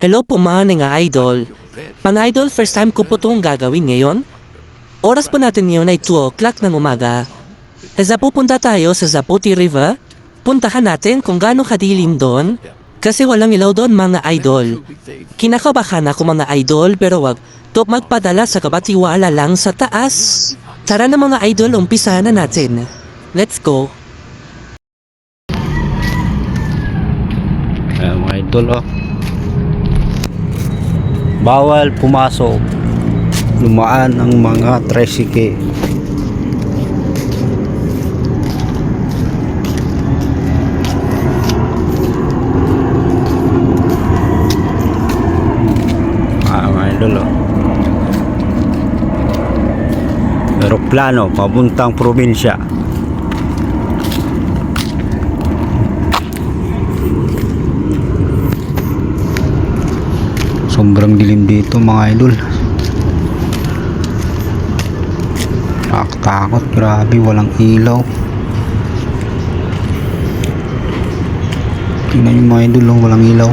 Hello po mga idol. Mga idol, first time ko po itong gagawin ngayon. Oras po natin ngayon ay 2 o'clock ng umaga. Kaya pupunta tayo sa Zapote River. Puntahan natin kung gaano kadilim doon. Kasi walang ilaw doon mga idol. Kinakabahan ako mga idol pero wag to magpadala sa kabatiwala lang sa taas. Tara na mga idol, umpisahan na natin. Let's go. Ayan mga idol bawal pumasok, lumaan ang mga tricycle. Mga idol eroplano papuntang probinsya. Sobrang dilim dito mga idol. Nakakatakot, grabe, walang ilaw. Tingnan nyo mga idol, walang ilaw.